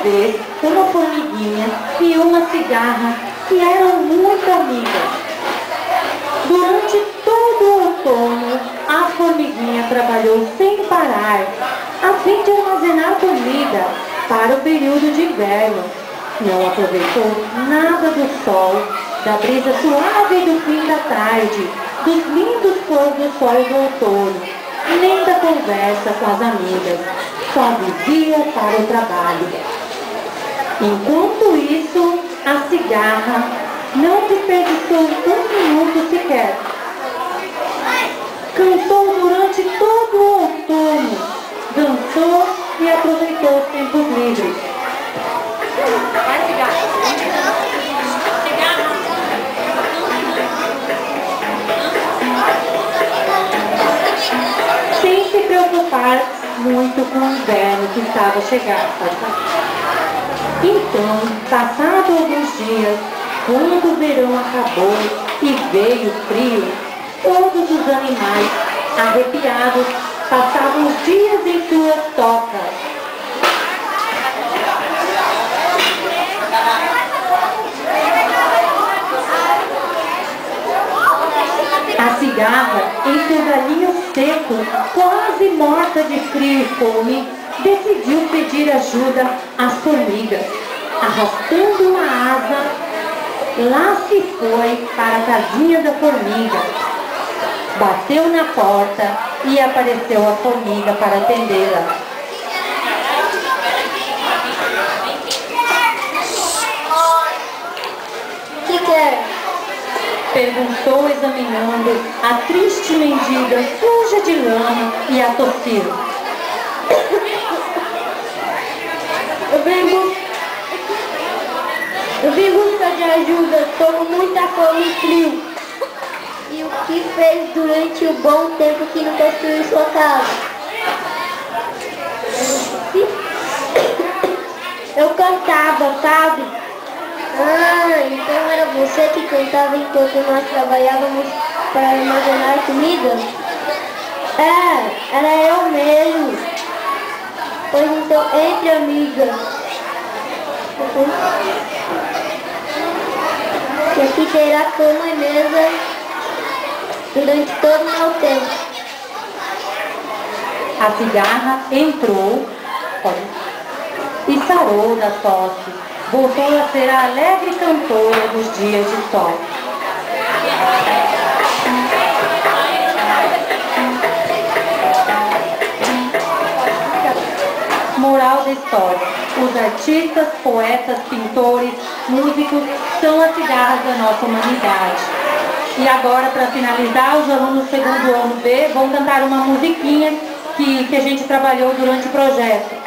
vez, uma formiguinha e uma cigarra que eram muito amigas. Durante todo o outono, a formiguinha trabalhou sem parar, a fim de armazenar comida para o período de inverno. Não aproveitou nada do sol, da brisa suave do fim da tarde, dos lindos pôr do sol do outono, nem da conversa com as amigas. Só vivia para o trabalho. Enquanto isso, a cigarra não desperdiçou um minuto sequer. Cantou durante todo o outono, dançou e aproveitou os tempos livres. Sem se preocupar muito com o inverno que estava chegando. Então, passados alguns dias, quando o verão acabou e veio o frio, todos os animais, arrepiados, passavam os dias em suas tocas. A cigarra, em seu galinho seco, quase morta de frio e fome, decidiu pedir ajuda às formigas. Arrastando uma asa, lá se foi para a casinha da formiga. Bateu na porta e apareceu a formiga para atendê-la. O que quer? Perguntou, examinando a triste mendiga suja de lama e a tossir. Eu vim buscar de ajuda, estou com muita fome e frio. E o que fez durante o bom tempo que não construiu sua casa? Eu cantava, sabe? Ah, então era você que cantava enquanto nós trabalhávamos para armazenar comida? É, era eu mesmo. Pois então, entre amigas. E aqui terá cama e mesa durante todo o meu tempo. A cigarra entrou e sarou da tosse. Voltou a ser a alegre cantora dos dias de sol. Moral da história: os artistas, poetas, pintores, músicos são as cigarras da nossa humanidade. E agora, para finalizar, os alunos do segundo ano B vão cantar uma musiquinha que a gente trabalhou durante o projeto.